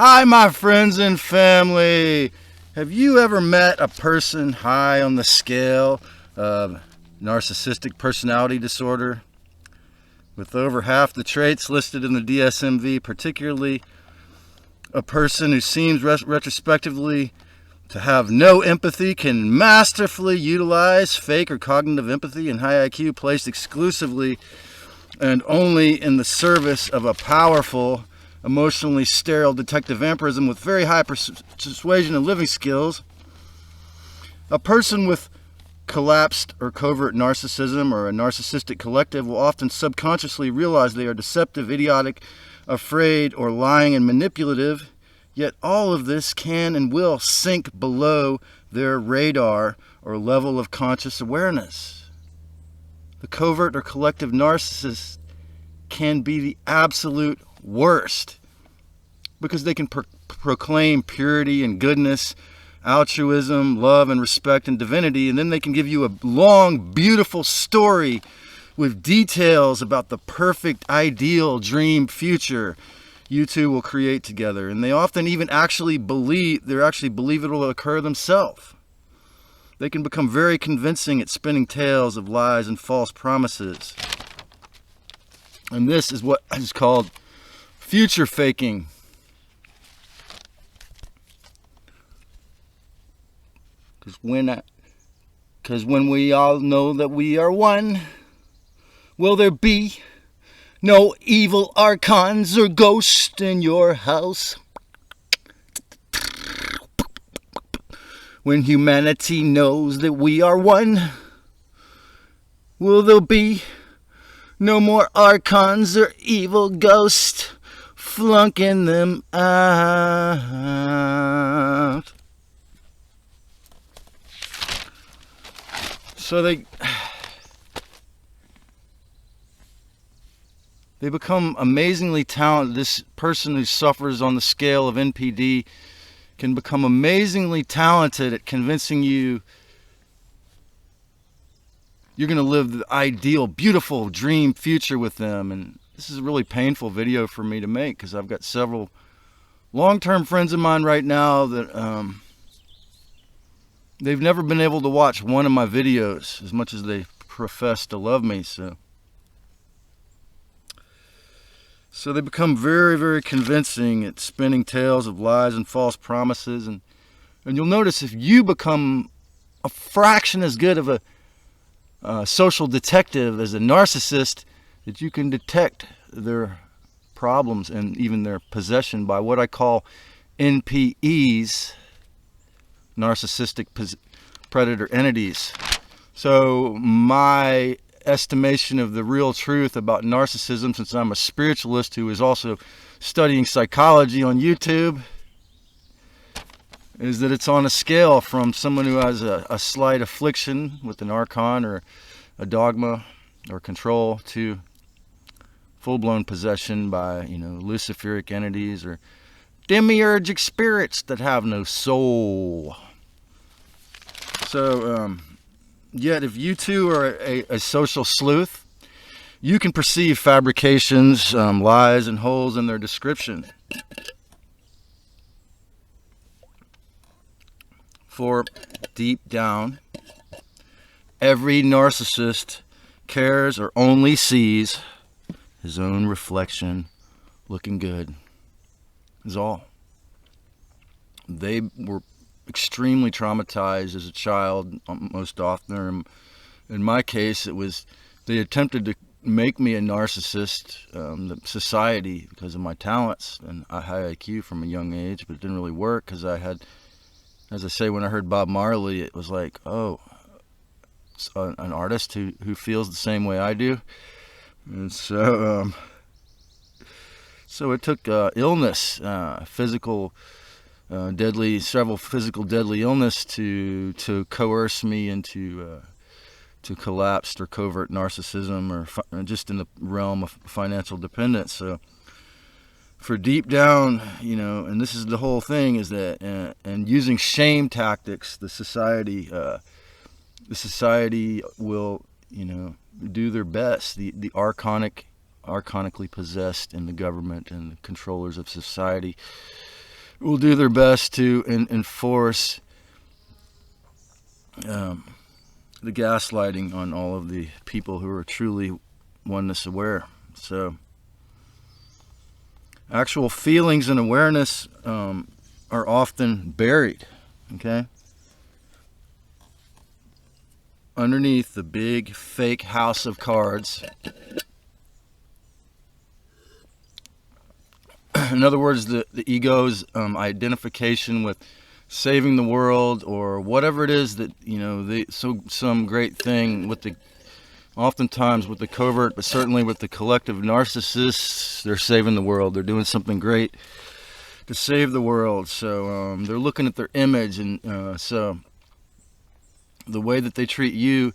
Hi, my friends and family. Have you ever met a person high on the scale of narcissistic personality disorder? With over half the traits listed in the DSM-V, particularly a person who seems retrospectively to have no empathy, can masterfully utilize fake or cognitive empathy and high IQ placed exclusively and only in the service of a powerful, emotionally sterile detective vampirism with very high persuasion and living skills. A person with collapsed or covert narcissism or a narcissistic collective will often subconsciously realize they are deceptive, idiotic, afraid, or lying and manipulative, yet all of this can and will sink below their radar or level of conscious awareness. The covert or collective narcissist can be the absolute worst because they can proclaim purity and goodness, altruism, love and respect and divinity, and then they can give you a long, beautiful story with details about the perfect, ideal, dream future you two will create together. And they often even actually believe it will occur themselves. They can become very convincing at spinning tales of lies and false promises. And this is what is called future faking. Because when we all know that we are one, will there be no evil archons or ghosts in your house? When humanity knows that we are one, will there be no more archons or evil ghosts flunking them out? So they become amazingly talented. This person who suffers on the scale of N.P.E can become amazingly talented at convincing you you're going to live the ideal, beautiful dream future with them. And this is a really painful video for me to make because I've got several long-term friends of mine right now that they've never been able to watch one of my videos as much as they profess to love me. So they become very, very convincing at spinning tales of lies and false promises. And you'll notice if you become a fraction as good of a social detective as a narcissist, that you can detect their problems and even their possession by what I call N.P.Es, narcissistic predator entities. So my estimation of the real truth about narcissism, since I'm a spiritualist who is also studying psychology on YouTube, is that it's on a scale from someone who has a slight affliction with an archon or a dogma or control to full-blown possession by, luciferic entities or demiurgic spirits that have no soul. So, yet if you too are a social sleuth, you can perceive fabrications, lies, and holes in their description. For deep down, every narcissist cares or only sees his own reflection looking good, is all. They were extremely traumatized as a child, most often, or in my case, it was they attempted to make me a narcissist, the society, because of my talents and a high IQ from a young age, but it didn't really work because I had, as I say, when I heard Bob Marley, it was like, oh, it's an artist who feels the same way I do. And so it took illness, several physical deadly illness to coerce me into to collapsed or covert narcissism, or just in the realm of financial dependence. So for deep down, and this is the whole thing, is that and using shame tactics, the society will do their best. The archonically possessed in the government and the controllers of society will do their best to enforce the gaslighting on all of the people who are truly oneness aware. So actual feelings and awareness are often buried, okay, underneath the big fake house of cards. In other words, the ego's identification with saving the world, or whatever it is that, some great thing with the, oftentimes with the covert, but certainly with the collective narcissists, they're saving the world. They're doing something great to save the world. So they're looking at their image, and so the way that they treat you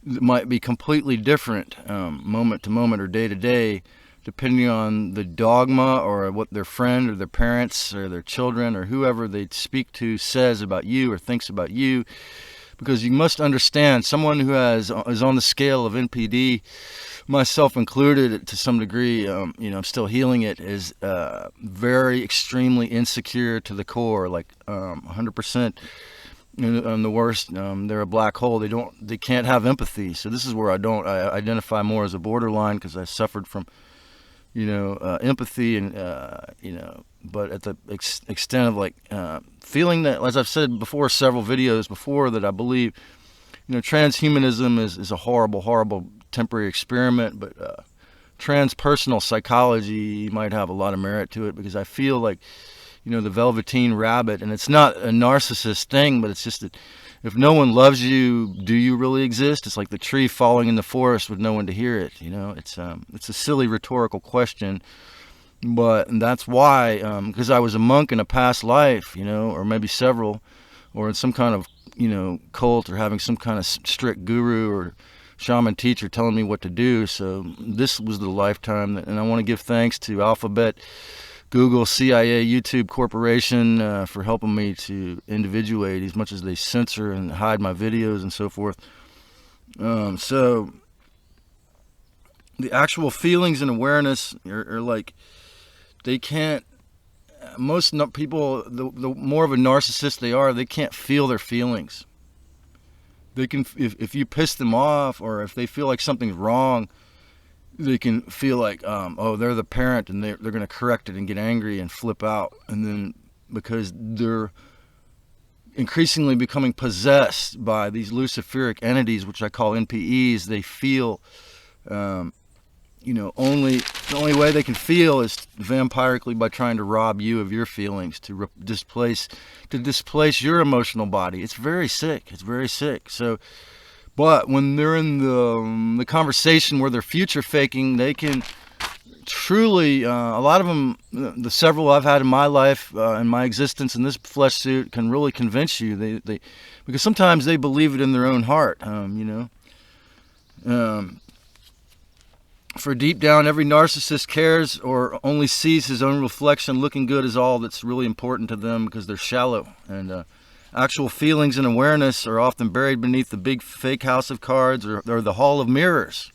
might be completely different moment to moment or day to day, depending on the dogma or what their friend or their parents or their children or whoever they speak to says about you or thinks about you. Because you must understand, someone who is on the scale of N.P.E, myself included to some degree, I'm still healing it, is very extremely insecure to the core, like 100%. On the worst, they're a black hole. They can't have empathy. So this is where I identify more as a borderline, because I suffered from empathy, and but at the extent of like feeling that, as I've said before, several videos before, that I believe transhumanism is a horrible temporary experiment, but transpersonal psychology might have a lot of merit to it, because I feel like the Velveteen Rabbit, and it's not a narcissist thing, but it's just that if no one loves you, do you really exist? It's like the tree falling in the forest with no one to hear it. It's a silly rhetorical question, but that's why, because I was a monk in a past life, or maybe several, or in some kind of cult, or having some kind of strict guru or shaman teacher telling me what to do. So this was the lifetime, and I want to give thanks to Alphabet, Google, CIA, YouTube Corporation for helping me to individuate as much as they censor and hide my videos and so forth. So the actual feelings and awareness are like, they can't, most people, the more of a narcissist they are, they can't feel their feelings. They can, if you piss them off, or if they feel like something's wrong, they can feel like, they're the parent, and they're going to correct it and get angry and flip out. And then, because they're increasingly becoming possessed by these luciferic entities, which I call N.P.Es, they feel, the only way they can feel is vampirically by trying to rob you of your feelings, to displace your emotional body. It's very sick. It's very sick. So, but when they're in the conversation where they're future faking, they can truly, a lot of them, the several I've had in my life, in my existence in this flesh suit, can really convince you. They because sometimes they believe it in their own heart. For deep down, every narcissist cares or only sees his own reflection. Looking good is all that's really important to them, because they're shallow. And actual feelings and awareness are often buried beneath the big fake house of cards, or the hall of mirrors.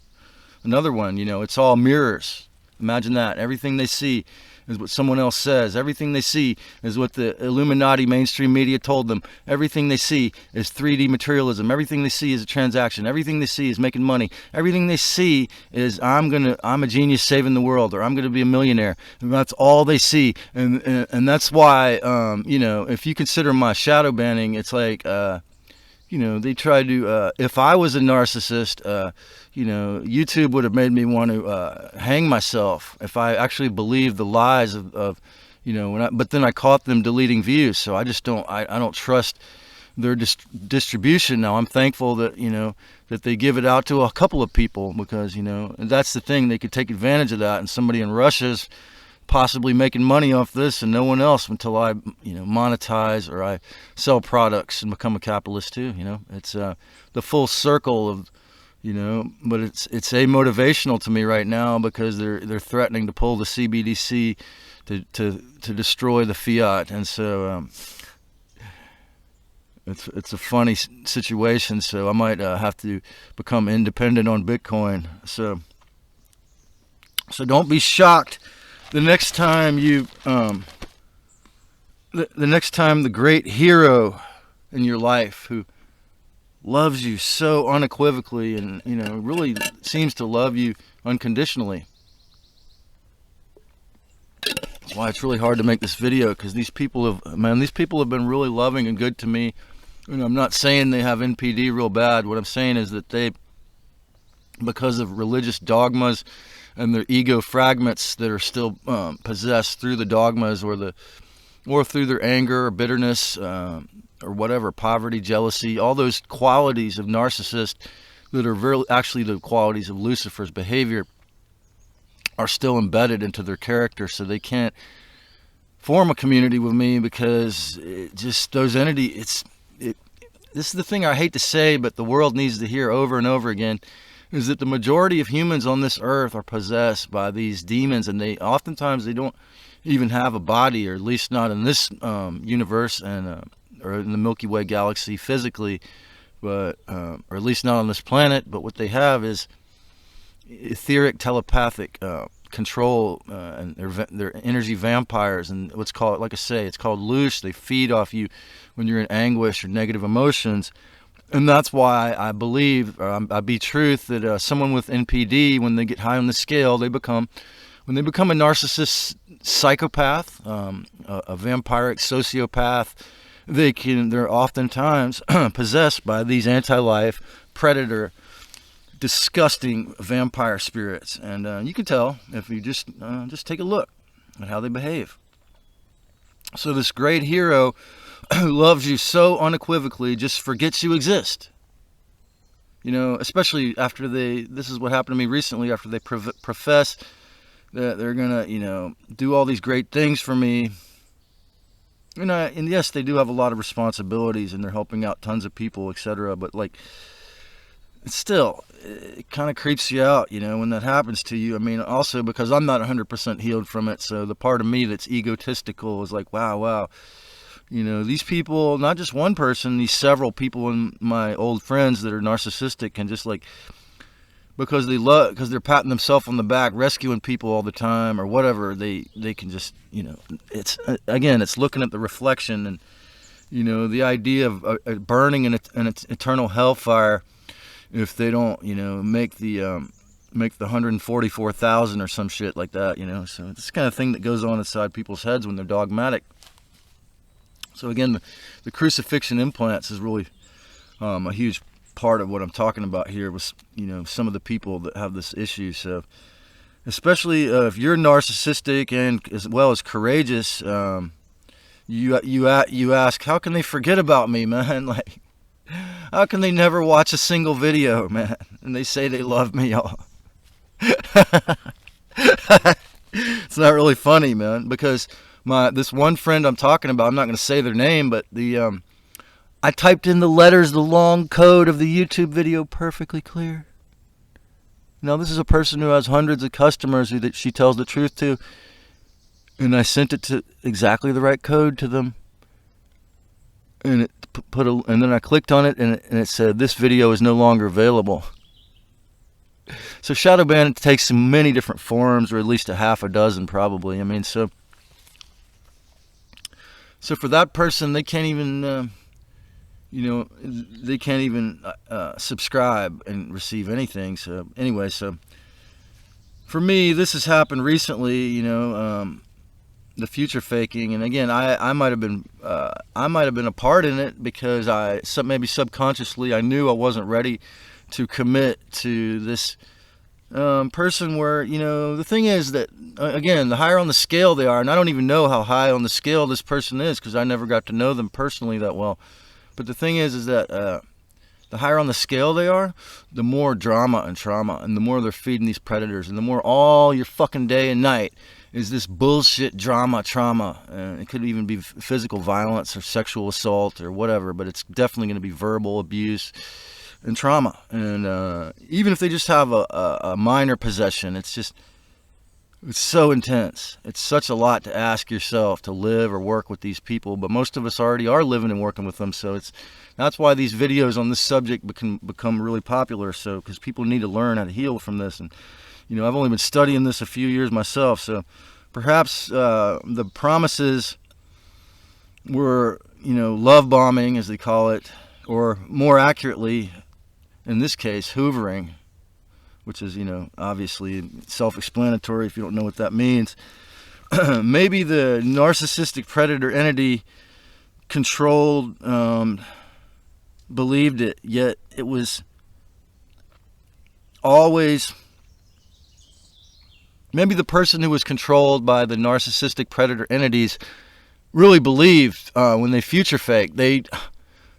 Another one, it's all mirrors. Imagine that. Everything they see is what someone else says. Everything they see is what the Illuminati mainstream media told them. Everything they see is 3D materialism. Everything they see is a transaction. Everything they see is making money. Everything they see is, I'm a genius saving the world, or I'm gonna be a millionaire. And that's all they see. And that's why, if you consider my shadow banning, it's like, they try to, if I was a narcissist, YouTube would have made me want to hang myself if I actually believed the lies of but then I caught them deleting views. So I just don't, I don't trust their distribution. Now I'm thankful that, that they give it out to a couple of people, because, and that's the thing, they could take advantage of that, and somebody in Russia's possibly making money off this and no one else, until I monetize, or I sell products and become a capitalist too. It's the full circle of, but it's amotivational to me right now, because they're threatening to pull the CBDC to destroy the fiat. And so it's a funny situation. So I might have to become independent on Bitcoin. So don't be shocked the next time you the next time the great hero in your life who loves you so unequivocally and, really seems to love you unconditionally. That's why it's really hard to make this video, because these people have been really loving and good to me. I'm not saying they have NPD real bad. What I'm saying is that they, because of religious dogmas and their ego fragments that are still possessed through the dogmas or through their anger or bitterness or whatever, poverty, jealousy, all those qualities of narcissist that are actually the qualities of Lucifer's behavior are still embedded into their character, so they can't form a community with me, because those entities, this is the thing I hate to say, but the world needs to hear over and over again, is that the majority of humans on this earth are possessed by these demons, and oftentimes they don't even have a body, or at least not in this universe and or in the Milky Way galaxy physically, but or at least not on this planet. But what they have is etheric, telepathic control, and they're energy vampires, and what's called, like I say, it's called loose. They feed off you when you're in anguish or negative emotions. And that's why I believe, or I be truth, that someone with NPD, when they get high on the scale, when they become a narcissist psychopath, a vampiric sociopath, they're oftentimes possessed by these anti-life, predator, disgusting vampire spirits. And you can tell if you just take a look at how they behave. So this great hero who loves you so unequivocally just forgets you exist. Especially after this is what happened to me recently, after they profess that they're gonna, do all these great things for me. And yes, they do have a lot of responsibilities, and they're helping out tons of people, etc. But still, it kind of creeps you out, when that happens to you. Also because I'm not 100% healed from it, so the part of me that's egotistical is like, wow, these people, not just one person, these several people in my old friends that are narcissistic, can just because they're patting themselves on the back, rescuing people all the time or whatever, they can just, it's looking at the reflection, and, the idea of burning in its eternal hellfire if they don't, make the 144,000 or some shit like that, So it's the kind of thing that goes on inside people's heads when they're dogmatic. So again, the crucifixion implants is really a huge part of what I'm talking about here, with some of the people that have this issue. So especially if you're narcissistic and as well as courageous, you ask, how can they forget about me, man? How can they never watch a single video, man? And they say they love me all. It's not really funny, man, because this one friend I'm talking about, I'm not going to say their name, but I typed in the long code of the YouTube video perfectly clear. This is a person who has hundreds of customers that she tells the truth to, and I sent it to exactly the right code to them, and it and then I clicked on it, and it said this video is no longer available. So shadow ban takes many different forms, or at least a half a dozen probably. So for that person, they can't even, subscribe and receive anything. So anyway, for me, this has happened recently, the future faking. And again, I might have been a part in it, because maybe subconsciously I knew I wasn't ready to commit to this person where, the thing is that, again, the higher on the scale they are, and I don't even know how high on the scale this person is, because I never got to know them personally that well. But the thing is that the higher on the scale they are, the more drama and trauma, and the more they're feeding these predators, and the more all your fucking day and night is this bullshit trauma. It could even be physical violence or sexual assault or whatever, but it's definitely going to be verbal abuse and trauma. And even if they just have a minor possession, it's so intense. It's such a lot to ask yourself to live or work with these people, but most of us already are living and working with them. So that's why these videos on this subject become really popular. So because people need to learn how to heal from this. And I've only been studying this a few years myself, so perhaps the promises were, love bombing, as they call it, or more accurately, in this case, hoovering, which is, obviously self-explanatory if you don't know what that means. Maybe the narcissistic predator entity controlled, believed it, yet it was always, maybe the person who was controlled by the narcissistic predator entities really believed, when they future fake,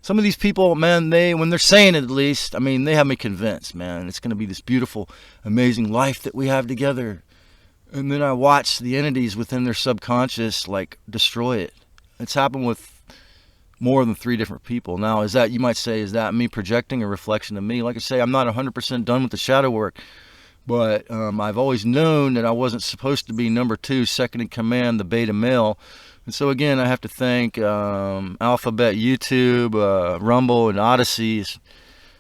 some of these people, man, when they're saying it, at least, I mean, they have me convinced, man, it's going to be this beautiful, amazing life that we have together. And then I watch the entities within their subconscious, destroy it. It's happened with more than 3 different people. Now, you might say, is that me projecting a reflection of me? Like I say, I'm not 100% done with the shadow work, but I've always known that I wasn't supposed to be number 2, second in command, the beta male. And so again, I have to thank Alphabet, YouTube, Rumble, and Odyssey.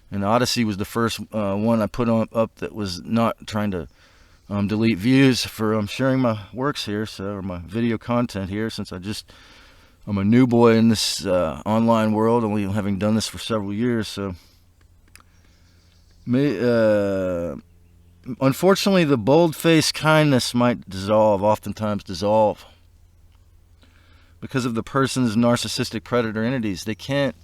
And Odyssey was the first one I put up that was not trying to delete views for sharing my works here, or my video content here, since I'm a new boy in this online world, only having done this for several years. So, unfortunately, the bold-faced kindness might oftentimes dissolve, because of the person's narcissistic predator entities. They can't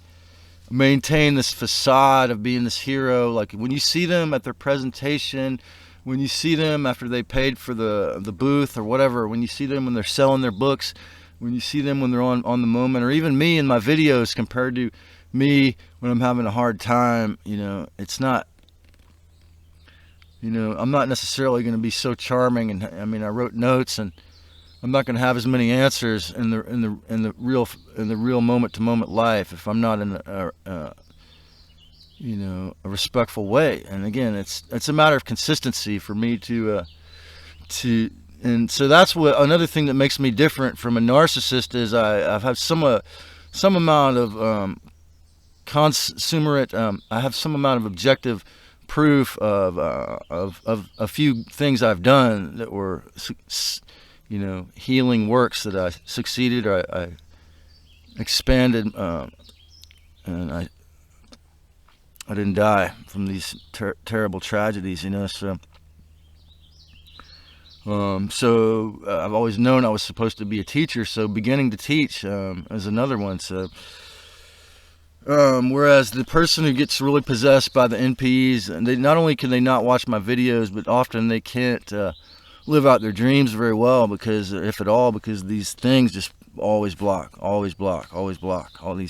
maintain this facade of being this hero. Like when you see them at their presentation, when you see them after they paid for the booth or whatever, when you see them when they're selling their books, when you see them when they're on the moment, or even me in my videos compared to me when I'm having a hard time, it's not, I'm not necessarily going to be so charming. And I mean, I wrote notes, and I'm not going to have as many answers in the real moment to moment life if I'm not in a respectful way. And again, it's a matter of consistency for me to and so that's what another thing that makes me different from a narcissist is I've had some amount of consumerate. I have some amount of objective proof of a few things I've done that were healing works that I succeeded, or I expanded, and I didn't die from these terrible tragedies, So I've always known I was supposed to be a teacher, so beginning to teach is another one. So whereas the person who gets really possessed by the N.P.Es, and they not only can they not watch my videos, but often they can't live out their dreams very well, because if at all, because these things just always block. All these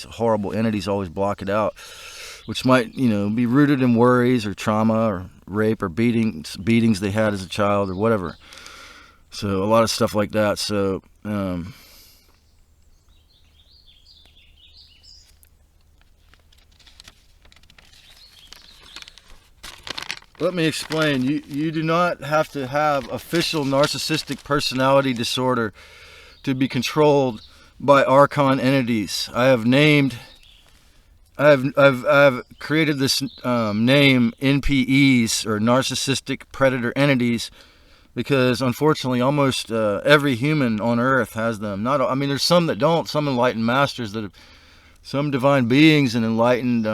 horrible entities always block it out, which might be rooted in worries or trauma or rape or beatings they had as a child or whatever. So a lot of stuff like that. So let me explain. You do not have to have official narcissistic personality disorder to be controlled by archon entities. I've created this name, N.P.Es, or narcissistic predator entities, because unfortunately almost every human on earth has them. There's some that don't, some enlightened masters that have, some divine beings and enlightened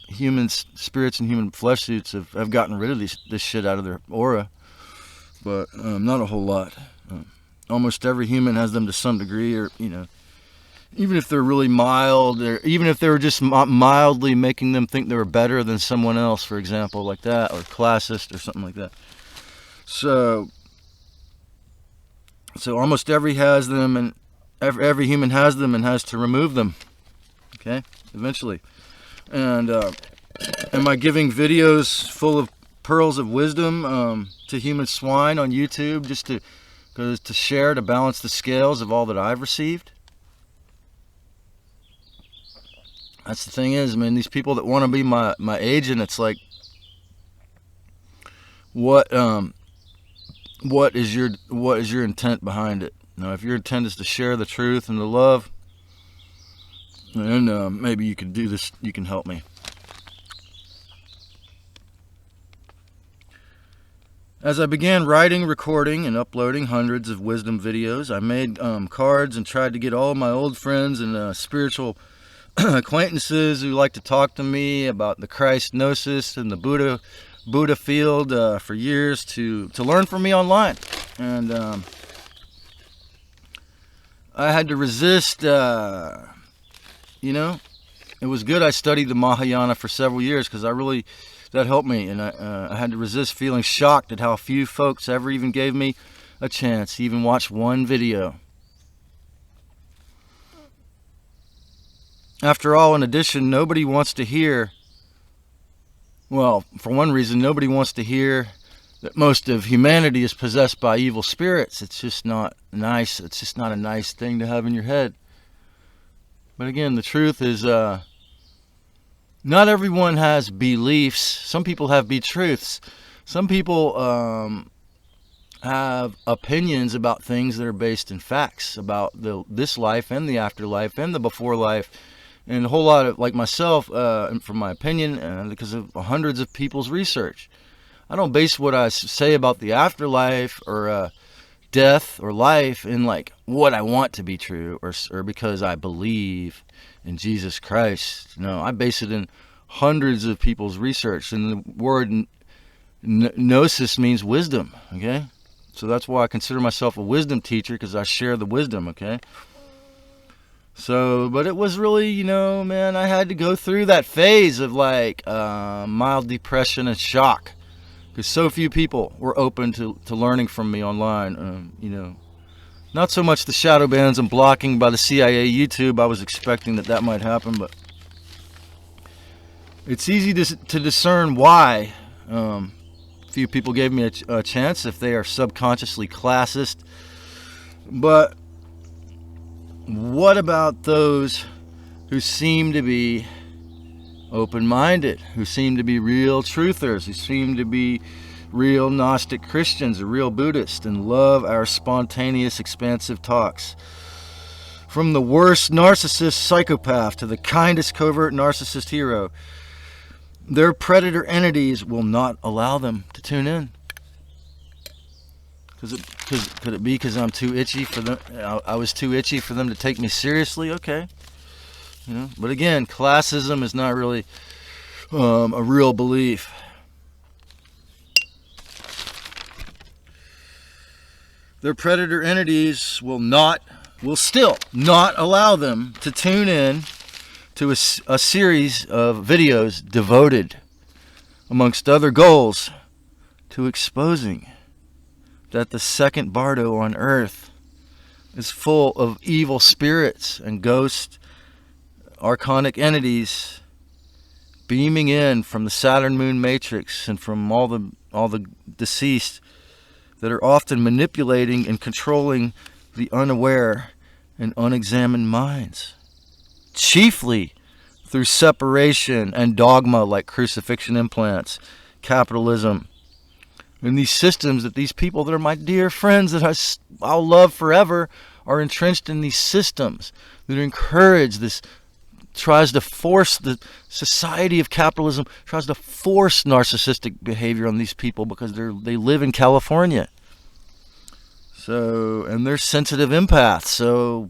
human spirits and human flesh suits have gotten rid of this shit out of their aura, but not a whole lot. Almost every human has them to some degree, or even if they're really mild, or even if they were just mildly making them think they were better than someone else, for example, like that, or classist or something like that. So almost every has them, and every human has them and has to remove them. Okay, eventually. And am I giving videos full of pearls of wisdom to human swine on YouTube just to share, to balance the scales of all that I've received? That's the thing is, these people that want to be my agent, it's like, what is your intent behind it? Now, if your intent is to share the truth and the love, then maybe you can do this. You can help me. As I began writing, recording, and uploading hundreds of wisdom videos, I made cards and tried to get all of my old friends and spiritual acquaintances who like to talk to me about the Christ Gnosis and the Buddha field for years to learn from me online. And I had to resist, it was good I studied the Mahayana for several years because that helped me. And I had to resist feeling shocked at how few folks ever even gave me a chance to even watch one video. After all, in addition, nobody wants to hear, well, for one reason, nobody wants to hear that most of humanity is possessed by evil spirits. It's just not nice. It's just not a nice thing to have in your head. But again, the truth is, not everyone has beliefs. Some people have truths. Some people have opinions about things that are based in facts about this life and the afterlife and the before life. And a whole lot of, like myself, from my opinion, because of hundreds of people's research. I don't base what I say about the afterlife or death or life in like what I want to be true or because I believe in Jesus Christ. No, I base it in hundreds of people's research. And the word gnosis means wisdom, okay? So that's why I consider myself a wisdom teacher, because I share the wisdom, okay? So, but it was really, man, I had to go through that phase of like mild depression and shock, because so few people were open to learning from me online. Not so much the shadow bans and blocking by the CIA YouTube. I was expecting that might happen, but it's easy to discern why few people gave me a chance if they are subconsciously classist. But what about those who seem to be open-minded, who seem to be real truthers, who seem to be real Gnostic Christians or real Buddhists and love our spontaneous, expansive talks? From the worst narcissist psychopath to the kindest covert narcissist hero, their predator entities will not allow them to tune in. Could it be because I'm too itchy for them? I was too itchy for them to take me seriously. Okay, But again, classism is not really a real belief. Their predator entities will still not allow them to tune in to a series of videos devoted, amongst other goals, to exposing that the second bardo on earth is full of evil spirits and ghost archonic entities beaming in from the Saturn Moon matrix and from all the deceased that are often manipulating and controlling the unaware and unexamined minds, chiefly through separation and dogma like crucifixion implants, capitalism, and these systems that these people that are my dear friends that I'll love forever are entrenched in these systems that encourage this, tries to force the society of capitalism, tries to force narcissistic behavior on these people because they live in California. So, and they're sensitive empaths. So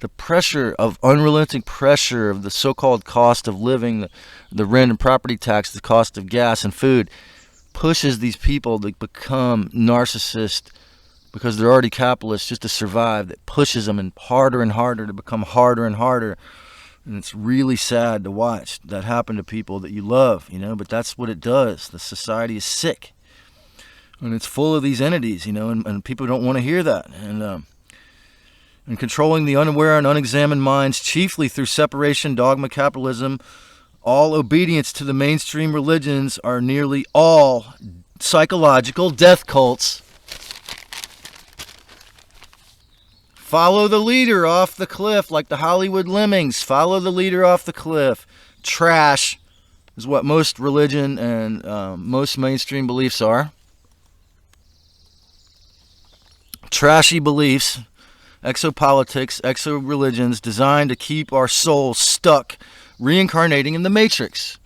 the pressure of unrelenting pressure of the so-called cost of living, the rent and property tax, the cost of gas and food, pushes these people to become narcissists because they're already capitalists just to survive. That pushes them and harder to become harder and harder. And it's really sad to watch that happen to people that you love, but that's what it does. The society is sick. And it's full of these entities, and people don't want to hear that. And controlling the unaware and unexamined minds, chiefly through separation, dogma, capitalism, all obedience to the mainstream religions are nearly all psychological death cults. Follow the leader off the cliff like the Hollywood lemmings. Follow the leader off the cliff. Trash is what most religion and most mainstream beliefs are. Trashy beliefs, exopolitics, exo-religions designed to keep our souls stuck, reincarnating in the matrix.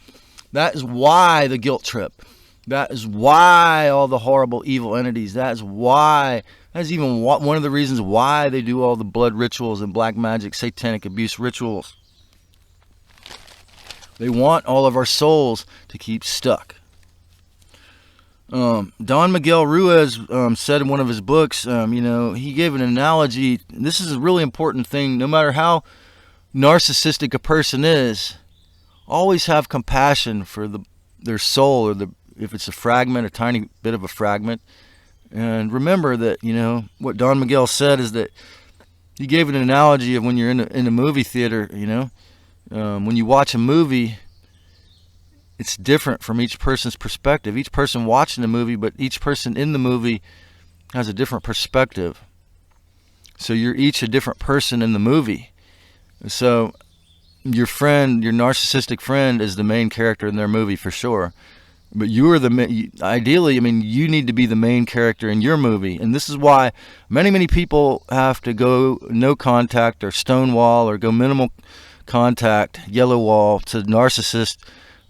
That is why the guilt trip. That is why all the horrible evil entities, that's even one of the reasons why they do all the blood rituals and black magic, satanic abuse rituals. They want all of our souls to keep stuck. Don Miguel Ruiz said in one of his books, he gave an analogy. This is a really important thing. No matter how narcissistic a person is, always have compassion for their soul, or if it's a tiny bit of a fragment. And remember that, what Don Miguel said is that he gave an analogy of when you're in a movie theater, when you watch a movie, it's different from each person's perspective. Each person watching the movie, but each person in the movie has a different perspective. So you're each a different person in the movie. So your narcissistic friend is the main character in their movie for sure. But ideally, you need to be the main character in your movie. And this is why many people have to go no contact or stonewall or go minimal contact, yellow wall to narcissists,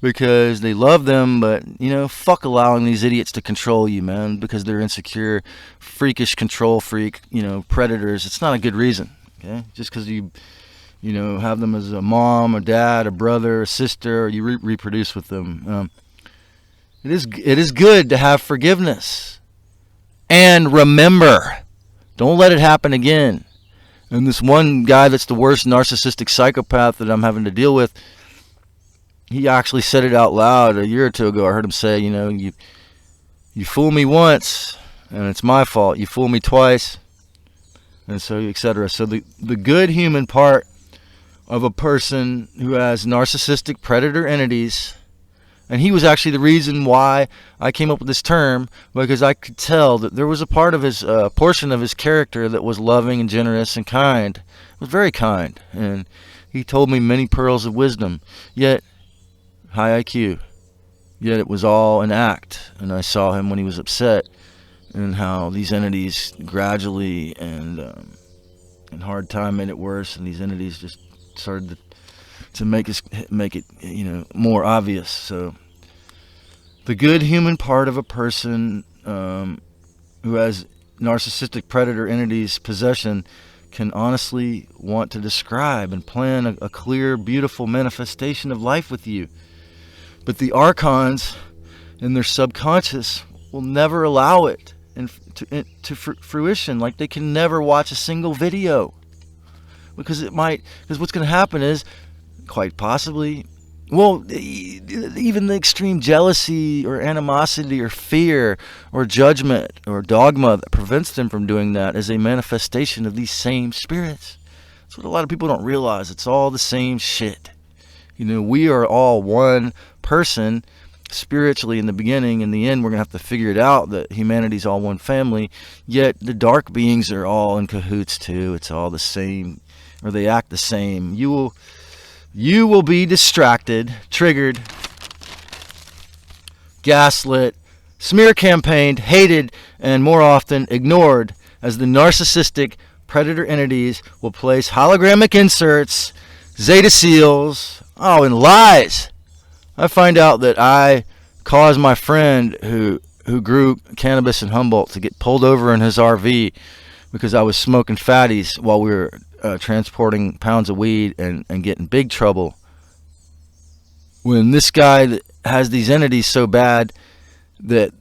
because they love them, but, fuck allowing these idiots to control you, man, because they're insecure, freakish control freak, predators. It's not a good reason, okay? Just because you have them as a mom, a dad, a brother, a sister, or you reproduce with them. It is good to have forgiveness. And remember, don't let it happen again. And this one guy that's the worst narcissistic psychopath that I'm having to deal with, he actually said it out loud a year or two ago. I heard him say, you fool me once, and it's my fault. You fool me twice, and so, etc. So the good human part of a person who has narcissistic predator entities, and he was actually the reason why I came up with this term, because I could tell that there was a part of his portion of his character that was loving and generous and kind. It was very kind, and he told me many pearls of wisdom, yet high IQ, yet it was all an act. And I saw him when he was upset, and how these entities gradually and hard time made it worse, and these entities just started to make it more obvious. So the good human part of a person who has narcissistic predator entities possession can honestly want to describe and plan a clear, beautiful manifestation of life with you. But the archons in their subconscious will never allow it to fruition. Like, they can never watch a single video, because what's going to happen is, quite possibly, even the extreme jealousy or animosity or fear or judgment or dogma that prevents them from doing that is a manifestation of these same spirits. That's what a lot of people don't realize. It's all the same shit. We are all one person spiritually in the beginning. In the end, we're going to have to figure it out that humanity's all one family, yet the dark beings are all in cahoots too. It's all the same, or they act the same. You will be distracted, triggered, gaslit, smear campaigned, hated, and more often ignored, as the narcissistic predator entities will place hologramic inserts, Zeta seals, and lies. I find out that I caused my friend who grew cannabis in Humboldt to get pulled over in his RV because I was smoking fatties while we were transporting pounds of weed and getting big trouble. When this guy that has these entities so bad that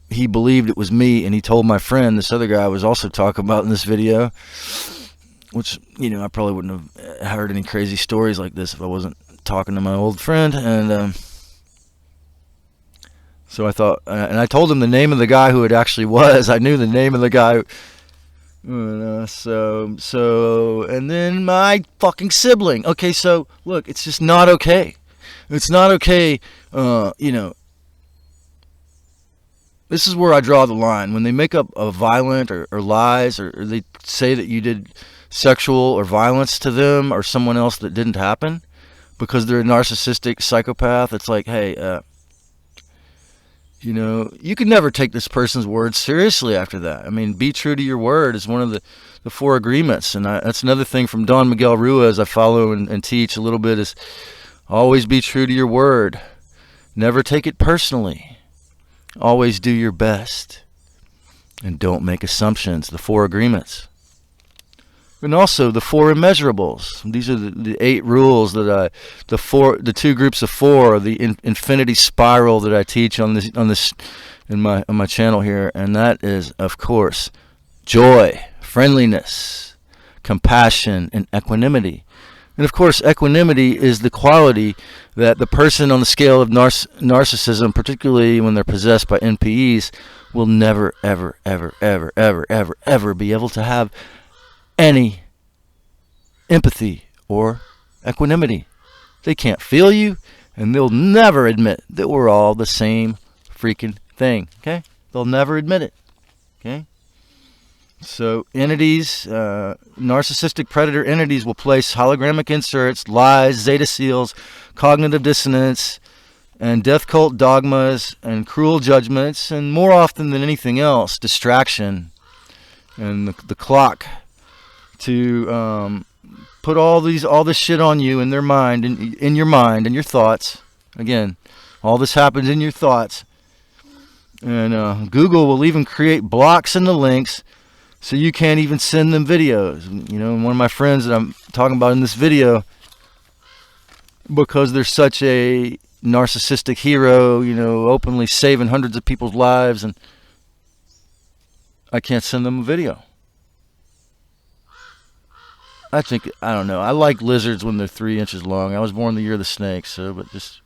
he believed it was me, and he told my friend, this other guy I was also talking about in this video, which, I probably wouldn't have heard any crazy stories like this if I wasn't talking to my old friend. And so I thought, and I told him the name of the guy who it actually was. I knew the name of the guy. And then my fucking sibling. Okay, so look, it's just not okay. It's not okay. This is where I draw the line. When they make up a violent or lies, or they say that you did sexual or violence to them or someone else that didn't happen because they're a narcissistic psychopath, it's like, hey, you can never take this person's word seriously after that. Be true to your word is one of the 4 agreements. And that's another thing from Don Miguel Ruiz I follow and teach a little bit, is always be true to your word. Never take it personally. Always do your best. And don't make assumptions. The 4 agreements. And also the 4 immeasurables. These are the 8 rules that the 2 groups of 4, the infinity spiral that I teach on this on my channel here, and that is, of course, joy, friendliness, compassion, and equanimity. And of course, equanimity is the quality that the person on the scale of narcissism, particularly when they're possessed by N.P.Es, will never, ever, ever, ever, ever, ever, ever be able to have any empathy or equanimity. They can't feel you, and they'll never admit that we're all the same freaking thing. Okay? They'll never admit it. Okay? So entities, narcissistic predator entities will place hologramic inserts, lies, zeta seals, cognitive dissonance, and death cult dogmas, and cruel judgments, and more often than anything else, distraction, and the clock to put all this shit on you in their mind, in your mind, and your thoughts. Again, all this happens in your thoughts. And Google will even create blocks in the links, so you can't even send them videos. You know, one of my friends that I'm talking about in this video, because they're such a narcissistic hero, you know, openly saving hundreds of people's lives, and I can't send them a video. I don't know. I like lizards when they're 3 inches long. I was born the year of the snake, so, but just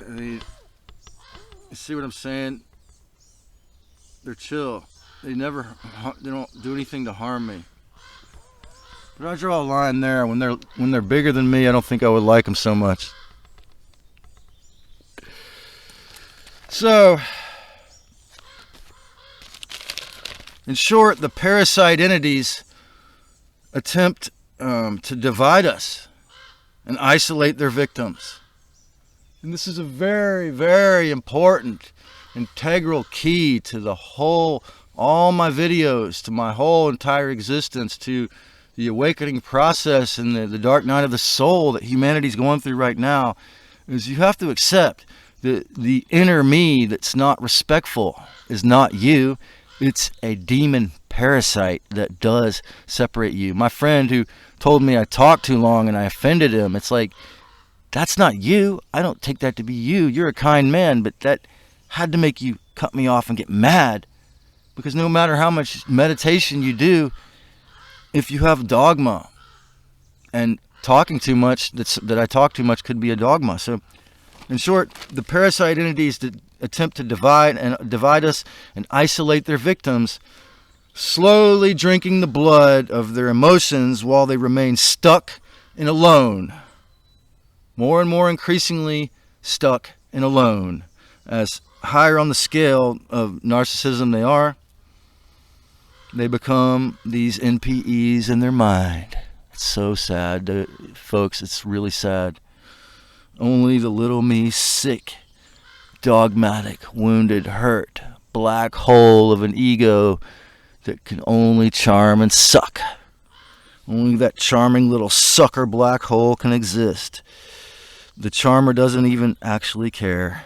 you see what I'm saying? They're chill. They don't do anything to harm me. But I draw a line there. When they're bigger than me, I don't think I would like them so much. So, in short, the parasite entities attempt to divide us and isolate their victims. And this is a very, very important, integral key to all my videos, to my whole entire existence, to the awakening process and the dark night of the soul that humanity's going through right now, is you have to accept the inner me that's not respectful is not you. It's a demon parasite that does separate you. My friend who told me I talked too long and I offended him, it's like, that's not you. I don't take that to be you. You're a kind man, but that had to make you cut me off and get mad. Because no matter how much meditation you do, if you have dogma, and talking too much, that I talk too much could be a dogma. So, in short, the parasite entities that attempt to divide us and isolate their victims, slowly drinking the blood of their emotions while they remain stuck and alone. More and more increasingly stuck and alone. As higher on the scale of narcissism they are, they become these N.P.Es in their mind. It's so sad, folks. It's really sad. Only the little me, sick, dogmatic, wounded, hurt, black hole of an ego that can only charm and suck. Only that charming little sucker black hole can exist. The charmer doesn't even actually care.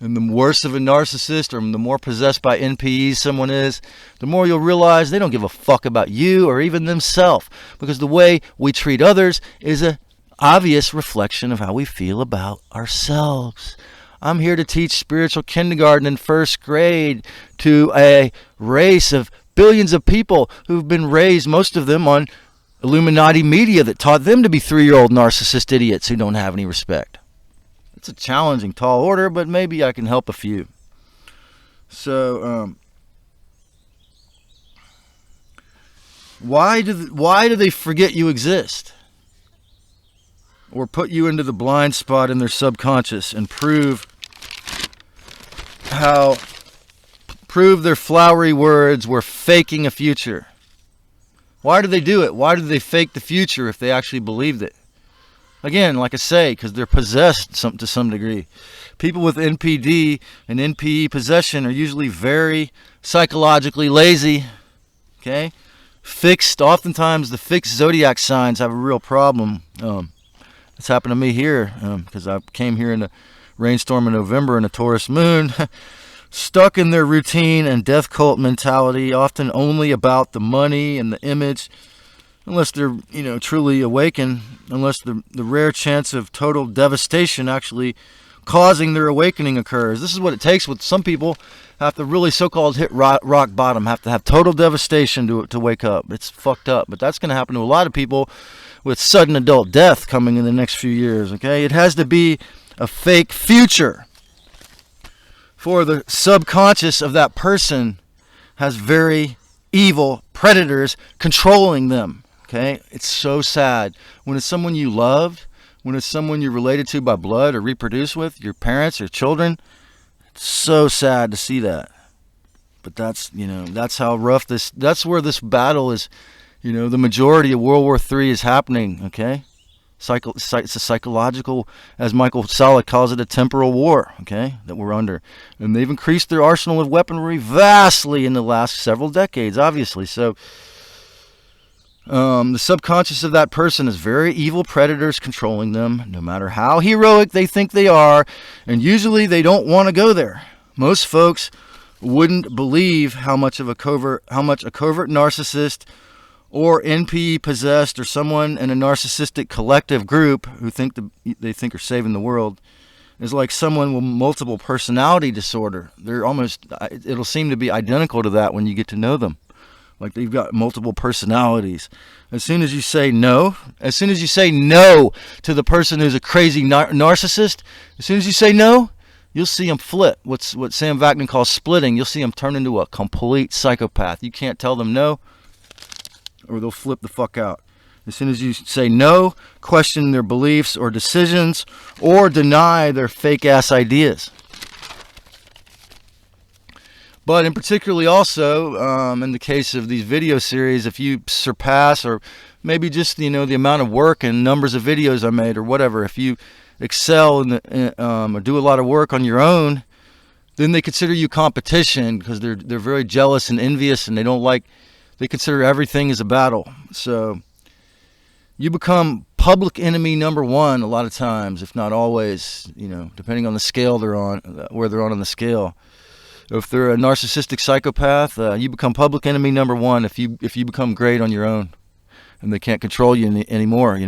And the worse of a narcissist, or the more possessed by N.P.Es someone is, the more you'll realize they don't give a fuck about you or even themselves. Because the way we treat others is an obvious reflection of how we feel about ourselves. I'm here to teach spiritual kindergarten in first grade to a race of billions of people who've been raised, most of them on Illuminati media that taught them to be 3-year-old narcissist idiots who don't have any respect. It's a challenging, tall order, but maybe I can help a few. So, why do they forget you exist? Or put you into the blind spot in their subconscious and prove their flowery words were faking a future? Why do they do it? Why do they fake the future if they actually believed it? Again, like I say, because they're possessed to some degree. People with NPD and NPE possession are usually very psychologically lazy. Okay? oftentimes the fixed zodiac signs have a real problem. It's happened to me here because I came here in a rainstorm in November in a Taurus moon, stuck in their routine and death cult mentality, often only about the money and the image, unless they're, truly awakened, unless the rare chance of total devastation actually causing their awakening occurs. This is what it takes with some people. Have to really so-called hit rock bottom, have to have total devastation to wake up. It's fucked up, but that's going to happen to a lot of people with sudden adult death coming in the next few years, okay? It has to be a fake future. For the subconscious of that person has very evil predators controlling them, okay? It's so sad. When it's someone you loved, when it's someone you're related to by blood or reproduce with, your parents or children, it's so sad to see that. But that's how rough that's where this battle is, the majority of World War III is happening, okay? It's a psychological, as Michael Salla calls it, a temporal war, okay, that we're under. And they've increased their arsenal of weaponry vastly in the last several decades, obviously. So the subconscious of that person is very evil predators controlling them, no matter how heroic they think they are, and usually they don't want to go there. Most folks wouldn't believe how much a covert narcissist or N.P.E possessed or someone in a narcissistic collective group who they think are saving the world is like someone with multiple personality disorder. It'll seem to be identical to that when you get to know them. Like they've got multiple personalities. As soon as you say no to the person who's a crazy narcissist, as soon as you say no, you'll see them flip. What Sam Vaknin calls splitting. You'll see them turn into a complete psychopath. You can't tell them no, or they'll flip the fuck out. As soon as you say no, question their beliefs or decisions, or deny their fake-ass ideas. But in particularly also, in the case of these video series, if you surpass or maybe just, the amount of work and numbers of videos I made or whatever, if you excel or do a lot of work on your own, then they consider you competition because they're very jealous and envious, and they consider everything as a battle. So you become public enemy number one a lot of times, if not always, depending on the scale they're on, where they're on the scale. If they're a narcissistic psychopath, you become public enemy number one if you become great on your own, and they can't control you anymore.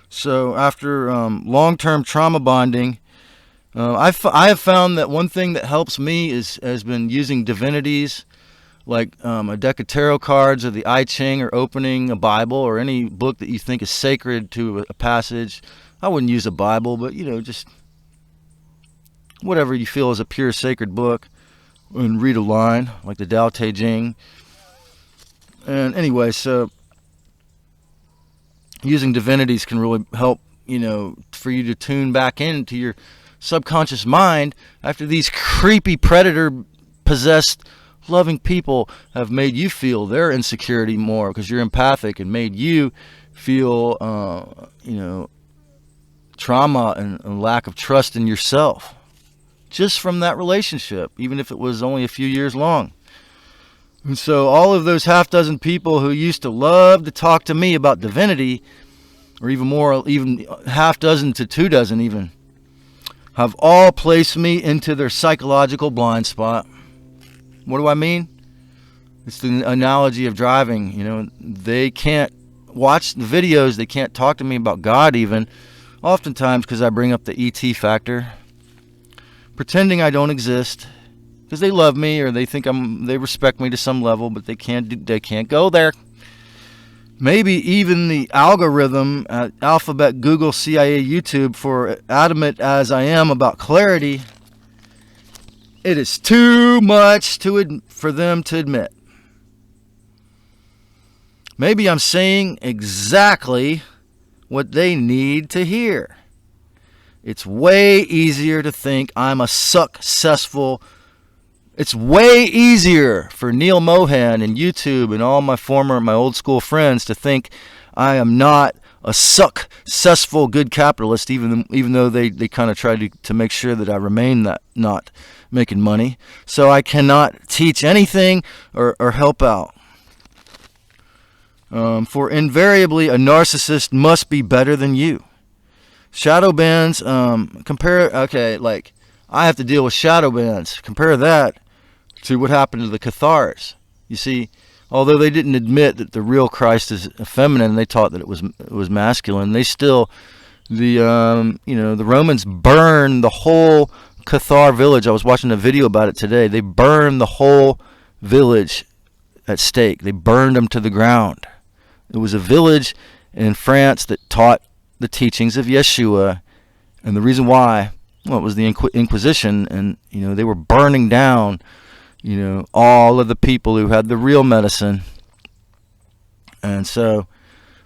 So after long-term trauma bonding, I have found that one thing that helps me has been using divinities, like a deck of tarot cards or the I Ching, or opening a Bible or any book that you think is sacred to a passage. I wouldn't use a Bible, but just whatever you feel is a pure sacred book, and read a line like the Tao Te Ching. And anyway, so using divinities can really help, for you to tune back into your subconscious mind after these creepy predator possessed loving people have made you feel their insecurity more because you're empathic, and made you feel trauma and lack of trust in yourself just from that relationship, even if it was only a few years long. And so all of those half dozen people who used to love to talk to me about divinity, or even more, even half dozen to 2 dozen even, have all placed me into their psychological blind spot. What do I mean? It's the analogy of driving. They can't watch the videos. They can't talk to me about God even, oftentimes because I bring up the E.T. factor, pretending I don't exist, because they love me or they think they respect me to some level, but they can't go there. Maybe even the algorithm at Alphabet, Google, CIA, YouTube, for adamant as I am about clarity, it is too much for them to admit. Maybe I'm saying exactly what they need to hear. It's way easier to think I'm a successful. It's way easier for Neil Mohan and YouTube and all my old school friends to think I am not a successful good capitalist, even though they kind of try to make sure that I remain not making money. So I cannot teach anything or help out. For invariably a narcissist must be better than you. Shadow bands, like I have to deal with shadow bands. Compare that to what happened to the Cathars. You see, although they didn't admit that the real Christ is feminine, they taught that it was masculine. They still, the Romans burned the whole Cathar village. I was watching a video about it today. They burned the whole village at stake. They burned them to the ground. It was a village in France that taught the teachings of Yeshua, and the reason why, well, it was the Inquisition, and they were burning down all of the people who had the real medicine. And so,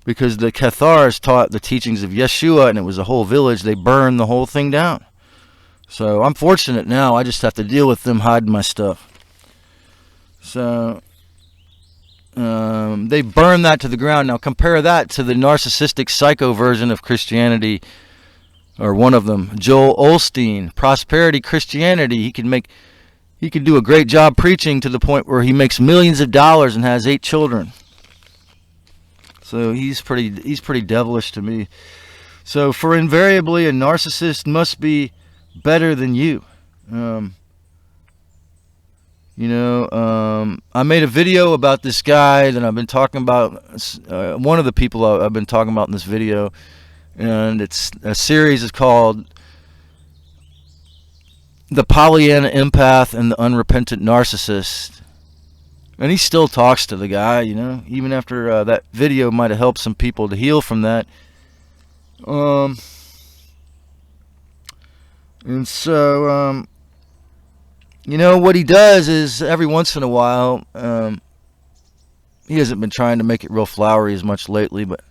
because the Cathars taught the teachings of Yeshua, and it was a whole village, they burned the whole thing down. So I'm fortunate now. I just have to deal with them hiding my stuff. So they burn that to the ground. Now compare that to the narcissistic psycho version of Christianity, or one of them, Joel Osteen, Prosperity Christianity. He could do a great job preaching to the point where he makes millions of dollars and has 8 children. So he's pretty devilish to me. So for invariably a narcissist must be better than you. I made a video about this guy that I've been talking about, one of the people I've been talking about in this video, and it's a series is called The Pollyanna Empath and the Unrepentant Narcissist. And he still talks to the guy, even after that video might have helped some people to heal from that. And so, what he does is every once in a while, he hasn't been trying to make it real flowery as much lately, but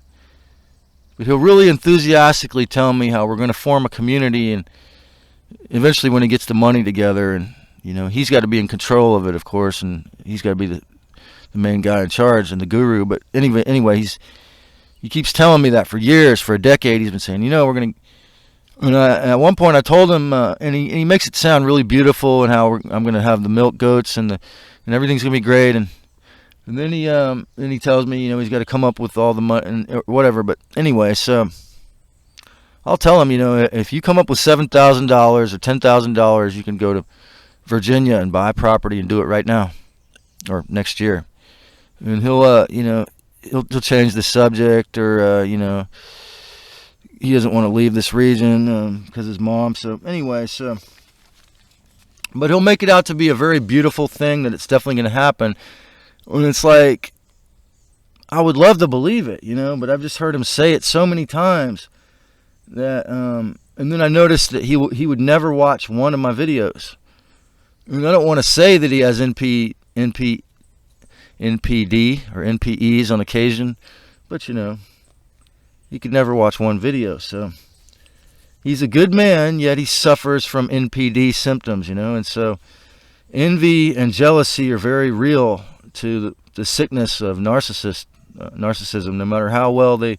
he'll really enthusiastically tell me how we're going to form a community, and eventually when he gets the money together, and he's got to be in control of it, of course, and he's got to be the main guy in charge and the guru. But anyway, he keeps telling me that for years, for a decade. He's been saying, we're going to. And at one point I told him, and he makes it sound really beautiful, and how I'm going to have the milk goats and everything's going to be great, and then he tells me, he's got to come up with all the money and whatever. But anyway, so I'll tell him, if you come up with $7,000 or $10,000, you can go to Virginia and buy property and do it right now or next year. And he'll change the subject, or he doesn't want to leave this region because his mom. So anyway, but he'll make it out to be a very beautiful thing, that it's definitely going to happen. And it's like, I would love to believe it, but I've just heard him say it so many times that, and then I noticed that he would never watch one of my videos. And I don't want to say that he has NPD or NPEs on occasion, but he could never watch one video. So he's a good man, yet he suffers from NPD symptoms, and so envy and jealousy are very real to the sickness of narcissism, no matter how well they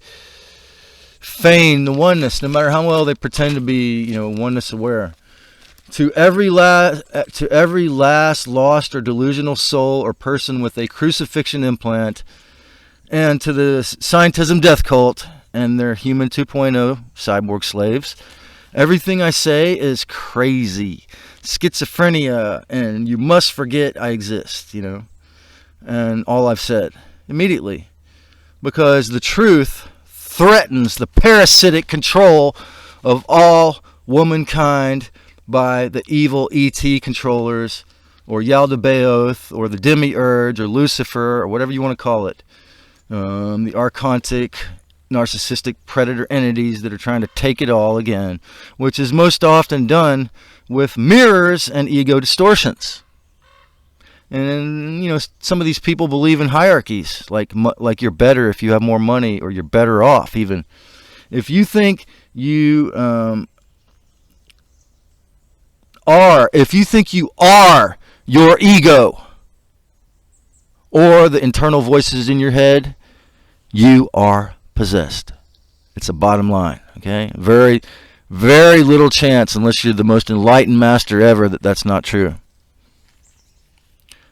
feign the oneness, no matter how well they pretend to be, oneness aware. To every last lost or delusional soul or person with a crucifixion implant, and to the scientism death cult and their human 2.0 cyborg slaves, everything I say is crazy, schizophrenia, and you must forget I exist, and all I've said immediately, because the truth threatens the parasitic control of all womankind by the evil ET controllers, or Yaldabaoth, or the Demiurge, or Lucifer, or whatever you want to call it, the archontic narcissistic predator entities that are trying to take it all again, which is most often done with mirrors and ego distortions. And some of these people believe in hierarchies, like you're better if you have more money, or you're better off. Even if you think you are your ego, or the internal voices in your head, you are possessed. It's a bottom line, okay? Very, very little chance, unless you're the most enlightened master ever, that's not true.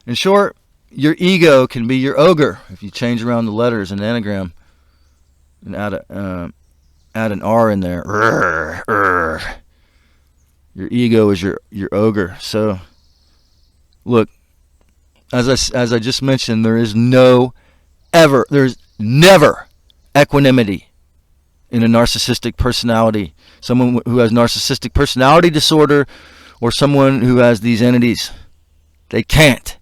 In short, your ego can be your ogre if you change around the letters in the anagram and add an R in there. Your ego is your ogre. So, look, as I just mentioned, there's never equanimity in a narcissistic personality. Someone who has narcissistic personality disorder or someone who has these entities. They can't.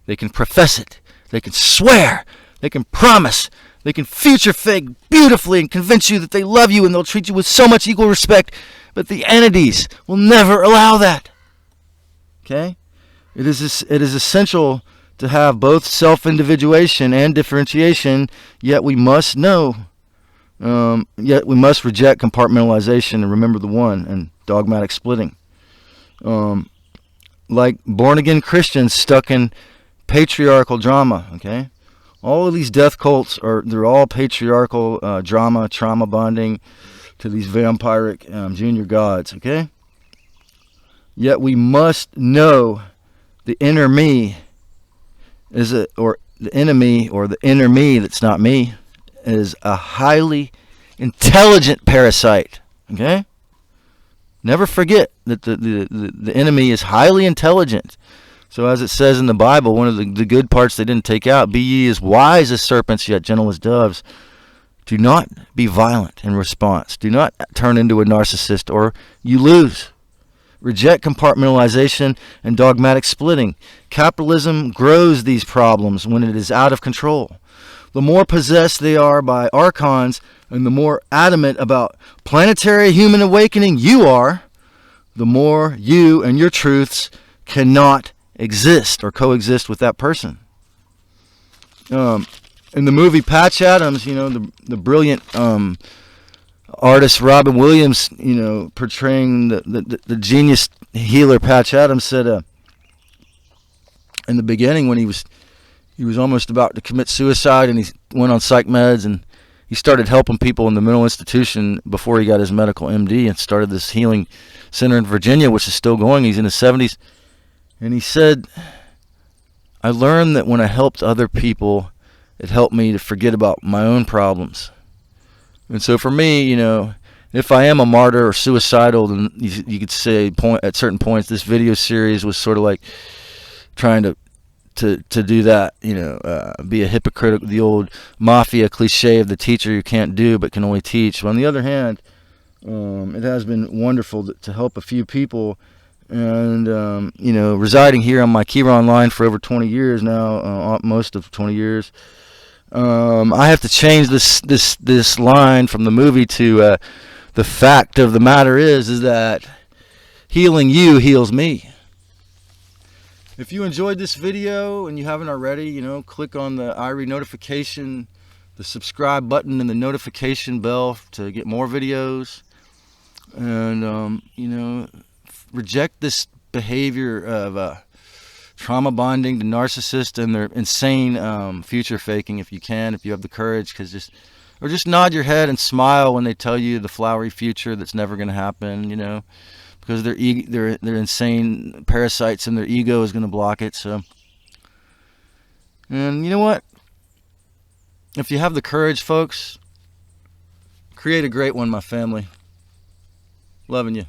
They can profess it. They can swear. They can promise. They can future fake beautifully and convince you that they love you and they'll treat you with so much equal respect. But the entities will never allow that. Okay? It is essential to have both self-individuation and differentiation, yet we must know. Yet we must reject compartmentalization and remember the one and dogmatic splitting. Like born-again Christians stuck in patriarchal drama, okay? All of these death cults they're all patriarchal drama, trauma bonding to these vampiric junior gods, okay? Yet we must know the inner me or the enemy or the inner me that's not me is a highly intelligent parasite, okay? Never forget that the enemy is highly intelligent. So as it says in the Bible, one of the good parts they didn't take out, be ye as wise as serpents, yet gentle as doves. Do not be violent in response. Do not turn into a narcissist or you lose. Reject compartmentalization and dogmatic splitting. Capitalism grows these problems when it is out of control. The more possessed they are by archons and the more adamant about planetary human awakening you are, the more you and your truths cannot exist or coexist with that person. In the movie Patch Adams, the brilliant artist Robin Williams, portraying the genius healer Patch Adams said in the beginning when he was almost about to commit suicide and he went on psych meds and he started helping people in the mental institution before he got his medical MD and started this healing center in Virginia, which is still going. He's in his 70s. And he said, I learned that when I helped other people, it helped me to forget about my own problems. And so for me, if I am a martyr or suicidal, then you could say at certain points this video series was sort of like trying to do that, be a hypocrite, the old mafia cliche of the teacher you can't do but can only teach. But on the other hand, it has been wonderful to help a few people. And, residing here on my Chiron line for over 20 years now, most of 20 years, I have to change this line from the movie to the fact of the matter is that healing you heals me. If you enjoyed this video and you haven't already, click on the IRE notification, the subscribe button and the notification bell to get more videos. And, reject this behavior of trauma bonding to narcissists and their insane future faking if you have the courage, or just nod your head and smile when they tell you the flowery future that's never going to happen, because they're insane parasites and their ego is going to block it. So, and you know what? If you have the courage, folks, create a great one, my family. Loving you.